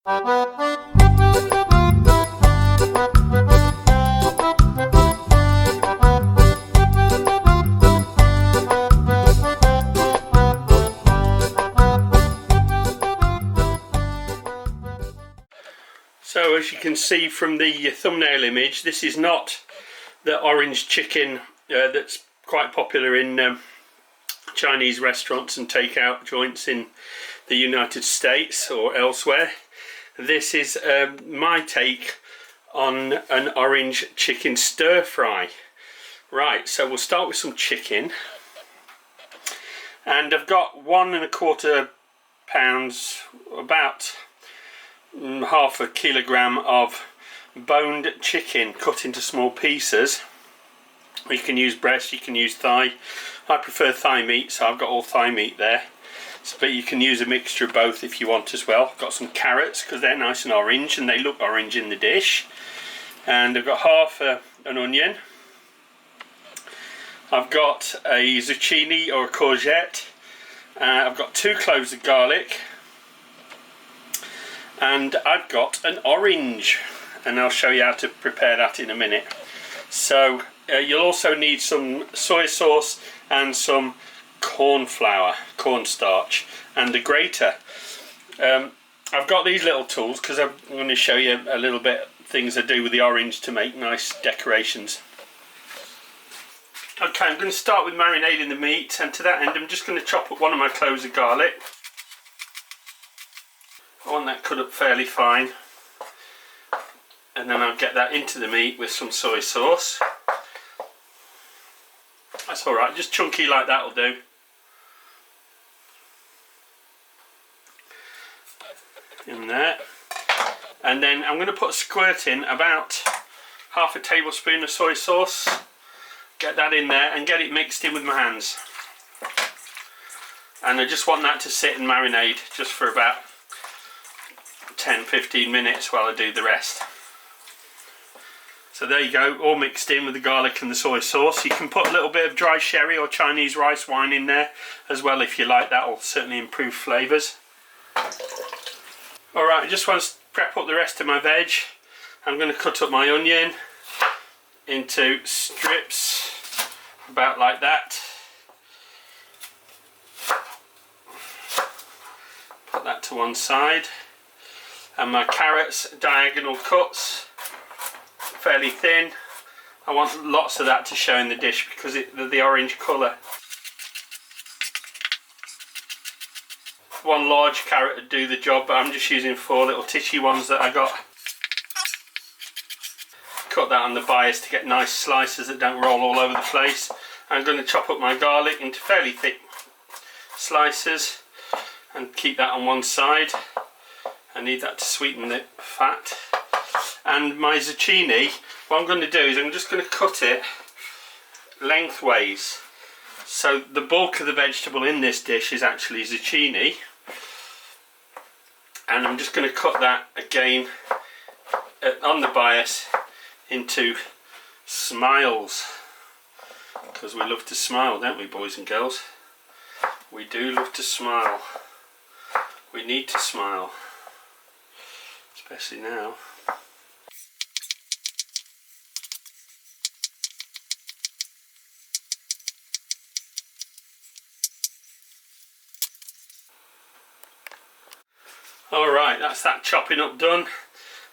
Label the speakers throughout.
Speaker 1: So as you can see from the thumbnail image, this is not the orange chicken that's quite popular in Chinese restaurants and takeout joints in the United States or elsewhere. This is my take on an orange chicken stir fry. Right, so we'll start with some chicken, and I've got 1¼ pounds, about half a kilogram of boned chicken cut into small pieces. You can use breast, you can use thigh. I prefer thigh meat, so I've got all thigh meat there. But you can use a mixture of both if you want as well. I've got some carrots because they're nice and orange and they look orange in the dish. And I've got half an onion. I've got a zucchini or a courgette. I've got 2 cloves of garlic. And I've got an orange, and I'll show you how to prepare that in a minute. So you'll also need some soy sauce and some cornstarch, and a grater. I've got these little tools because I'm going to show you a little bit things I do with the orange to make nice decorations. Okay, I'm going to start with marinating the meat, and to that end I'm just going to chop up 1 of my cloves of garlic. I want that cut up fairly fine, and then I'll get that into the meat with some soy sauce. That's alright, just chunky like that will do. In there. And then I'm going to put a squirt in, about half a tablespoon of soy sauce. Get that in there and get it mixed in with my hands. And I just want that to sit and marinate just for about 10-15 minutes while I do the rest. So there you go, all mixed in with the garlic and the soy sauce. You can put a little bit of dry sherry or Chinese rice wine in there as well if you like. That will certainly improve flavours. Alright, I just want to prep up the rest of my veg. I'm going to cut up my onion into strips about like that. Put that to one side. And my carrots, diagonal cuts, fairly thin. I want lots of that to show in the dish because the orange colour. 1 large carrot would do the job, but I'm just using 4 little titchy ones that I got. Cut that on the bias to get nice slices that don't roll all over the place. I'm going to chop up my garlic into fairly thick slices and keep that on one side. I need that to sweeten the fat. And my zucchini, what I'm going to do is I'm just going to cut it lengthways. So the bulk of the vegetable in this dish is actually zucchini. And I'm just going to cut that again on the bias into smiles. Because we love to smile, don't we, boys and girls? We do love to smile. We need to smile. Especially now. Alright, that's that chopping up done.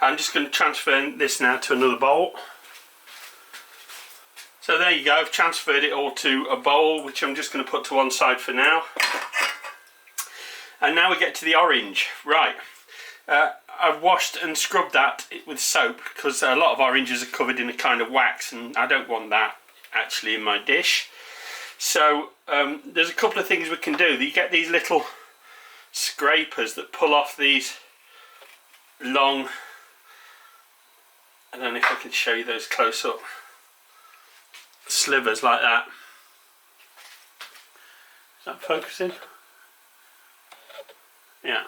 Speaker 1: I'm just going to transfer this now to another bowl. So there you go, I've transferred it all to a bowl, which I'm just going to put to one side for now. And now we get to the orange. Right. I've washed and scrubbed that with soap because a lot of oranges are covered in a kind of wax, and I don't want that actually in my dish. So there's a couple of things we can do. You get these little scrapers that pull off these long, I don't know if I can show you those close up, slivers like that. Is that focusing? Yeah.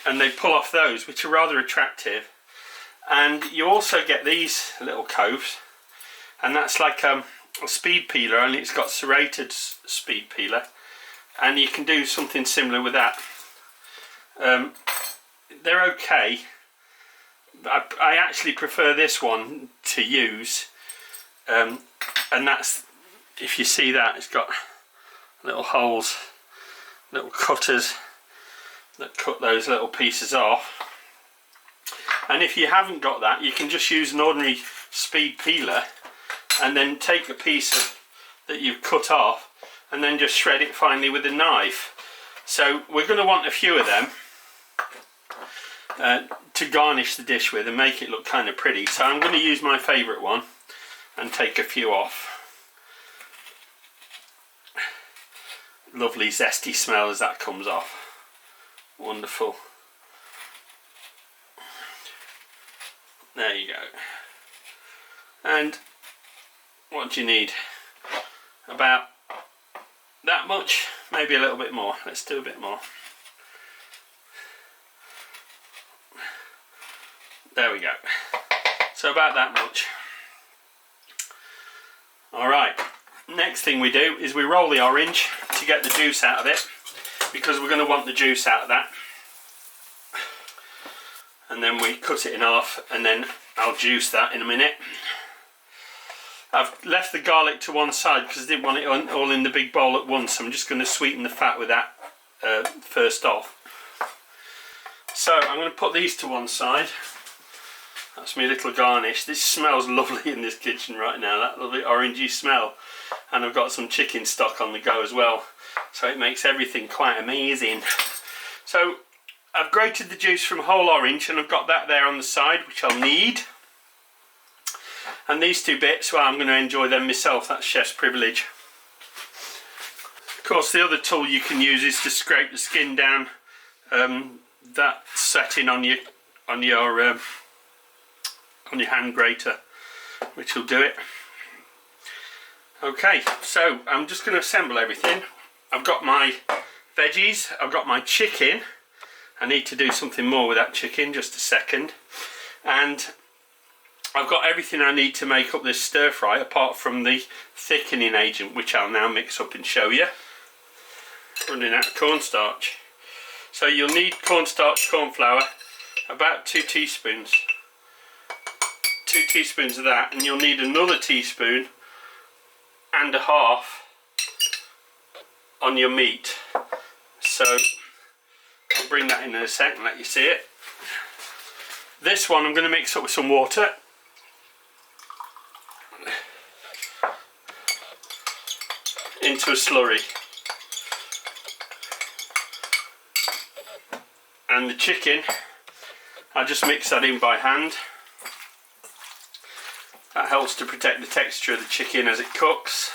Speaker 1: And they pull off those, which are rather attractive. And you also get these little coves, and that's like a speed peeler, only it's got serrated speed peeler, and you can do something similar with that. they're okay. I actually prefer this one to use, and that's, if you see that, it's got little holes, little cutters that cut those little pieces off. And if you haven't got that, you can just use an ordinary speed peeler and then take a piece that you've cut off and then just shred it finely with a knife. So we're going to want a few of them to garnish the dish with and make it look kind of pretty. So I'm going to use my favourite one and take a few off. Lovely zesty smell as that comes off. Wonderful. There you go. And what do you need? About that much, maybe a little bit more. Let's do a bit more. There we go. So about that much. Alright, next thing we do is we roll the orange to get the juice out of it, because we're going to want the juice out of that. And then we cut it in half, and then I'll juice that in a minute. I've left the garlic to one side because I didn't want it all in the big bowl at once. I'm just going to sweeten the fat with that first off. So I'm going to put these to one side. That's my little garnish. This smells lovely in this kitchen right now, that lovely orangey smell. And I've got some chicken stock on the go as well, so it makes everything quite amazing. So I've grated the juice from whole orange and I've got that there on the side, which I'll need. And these two bits, well, I'm going to enjoy them myself. That's chef's privilege. Of course, the other tool you can use is to scrape the skin down. That setting on your hand grater, which will do it. Okay, so I'm just going to assemble everything. I've got my veggies, I've got my chicken. I need to do something more with that chicken, just a second. And I've got everything I need to make up this stir fry, apart from the thickening agent, which I'll now mix up and show you. Running out of cornstarch. So you'll need cornstarch, corn flour, about 2 teaspoons. 2 teaspoons of that, and you'll need another teaspoon and a half on your meat. So I'll bring that in a sec and let you see it. This one I'm going to mix up with some water. Into a slurry. And the chicken, I just mix that in by hand. That helps to protect the texture of the chicken as it cooks.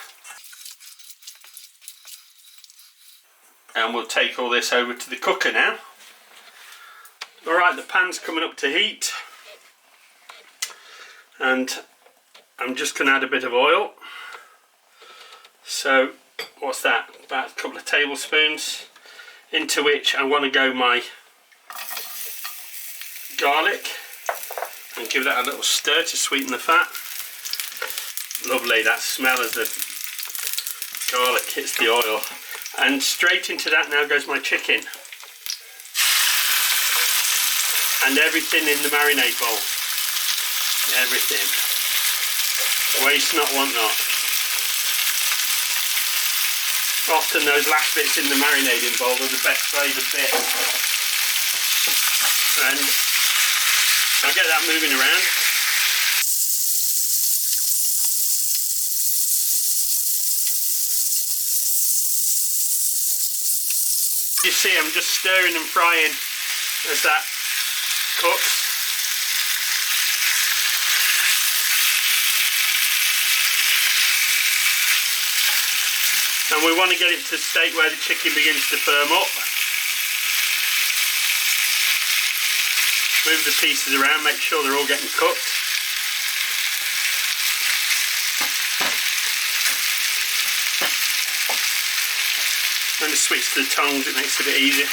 Speaker 1: And we'll take all this over to the cooker now. Alright, the pan's coming up to heat. And I'm just going to add a bit of oil. So, what's that? About a couple of tablespoons. Into which I want to go my garlic. And give that a little stir to sweeten the fat. Lovely, that smell as the garlic hits the oil. And straight into that now goes my chicken. And everything in the marinade bowl. Everything. Waste not, want not. Often those last bits in the marinating bowl are the best flavoured bits. And I'll get that moving around. You see, I'm just stirring and frying as that cooks. And we want to get it to a state where the chicken begins to firm up. Move the pieces around, make sure they're all getting cooked. I'm going to switch to the tongs, it makes it a bit easier.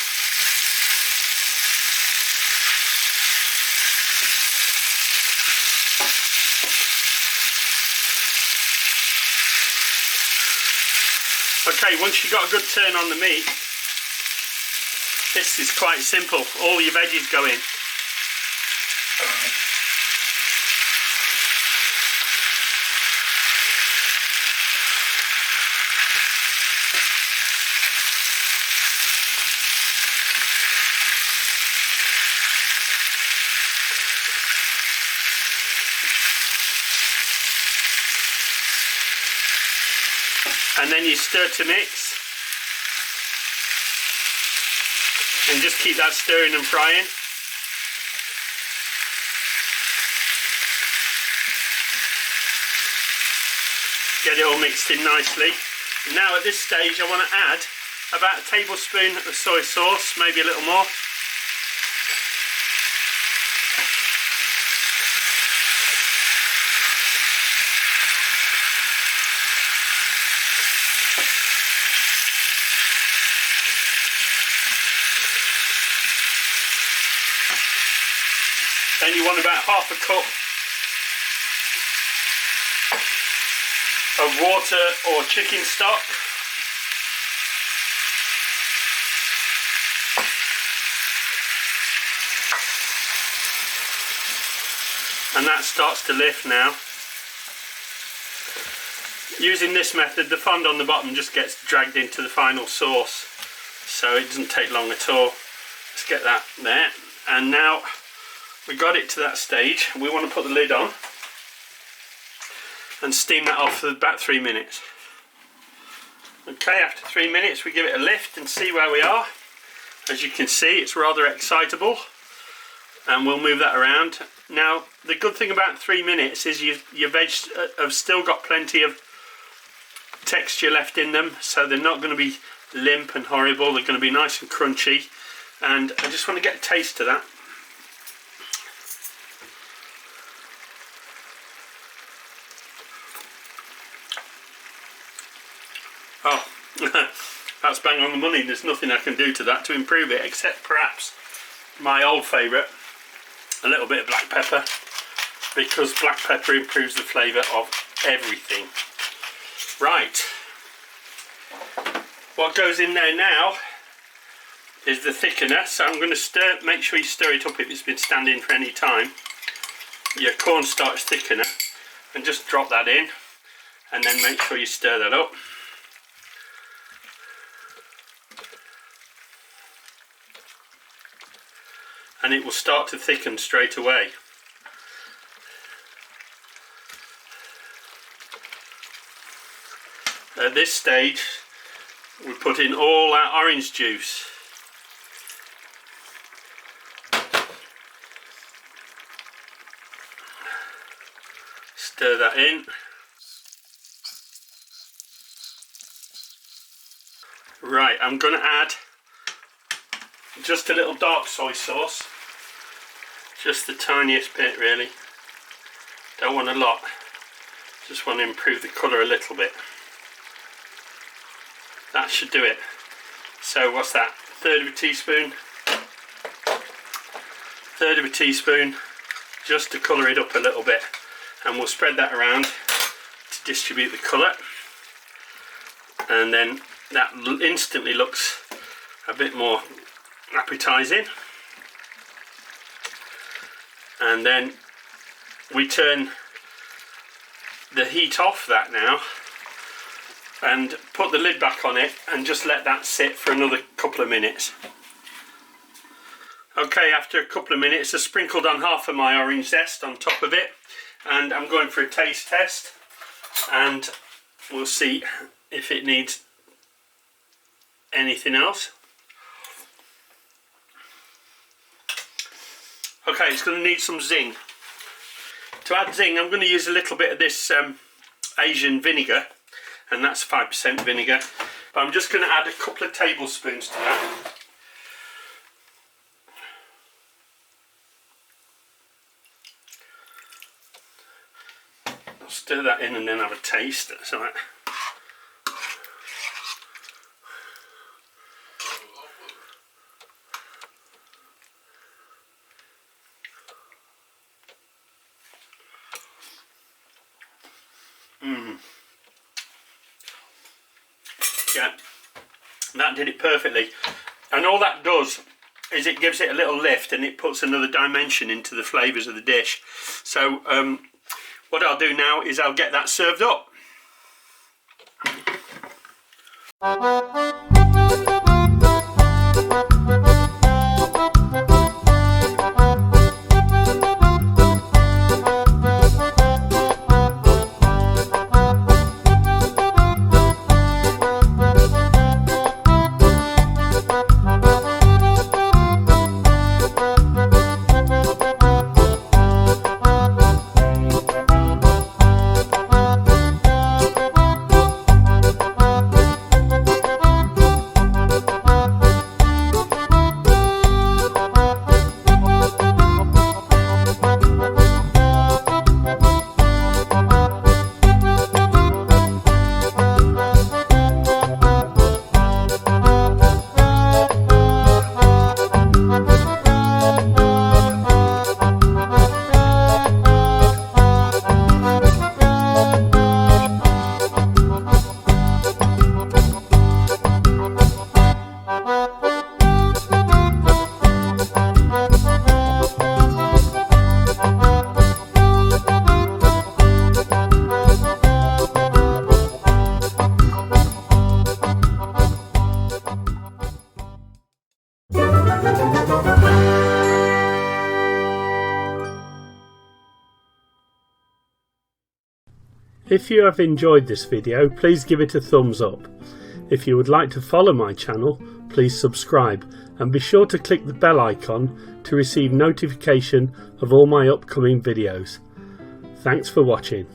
Speaker 1: Okay, once you've got a good turn on the meat, This is quite simple. All your veggies go in. And then you stir to mix. And just keep that stirring and frying. Get it all mixed in nicely. Now at this stage I want to add about a tablespoon of soy sauce, maybe a little more. Then you want about half a cup of water or chicken stock. And that starts to lift now. Using this method, the fond on the bottom just gets dragged into the final sauce, so it doesn't take long at all. Let's get that there. And now we got it to that stage, we want to put the lid on and steam that off for about 3 minutes. Okay, after 3 minutes we give it a lift and see where we are. As you can see, it's rather excitable, and we'll move that around. Now the good thing about 3 minutes is your veg have still got plenty of texture left in them, so they're not going to be limp and horrible. They're going to be nice and crunchy, and I just want to get a taste of that. Oh, that's bang on the money. There's nothing I can do to that to improve it, except perhaps my old favourite, a little bit of black pepper, because black pepper improves the flavour of everything. Right, what goes in there now is the thickener. So I'm going to stir, make sure you stir it up if it's been standing for any time, your cornstarch thickener, and just drop that in, and then make sure you stir that up. And it will start to thicken straight away. At this stage we put in all our orange juice. Stir that in. Right, I'm going to add just a little dark soy sauce, just the tiniest bit really, don't want a lot, just want to improve the colour a little bit. That should do it. So what's that, third of a teaspoon, just to colour it up a little bit, and we'll spread that around to distribute the colour, and then that instantly looks a bit more appetizing. And then we turn the heat off that now and put the lid back on it and just let that sit for another couple of minutes. Okay, after a couple of minutes I sprinkled on half of my orange zest on top of it, and I'm going for a taste test, and we'll see if it needs anything else. Okay, it's going to need some zing. To add zing, I'm going to use a little bit of this Asian vinegar, and that's 5% vinegar. But I'm just going to add a couple of tablespoons to that. I'll stir that in and then have a taste. So that. Yeah, that did it perfectly. And all that does is it gives it a little lift and it puts another dimension into the flavours of the dish. So what I'll do now is I'll get that served up. If you have enjoyed this video, please give it a thumbs up. If you would like to follow my channel, please subscribe and be sure to click the bell icon to receive notification of all my upcoming videos. Thanks for watching.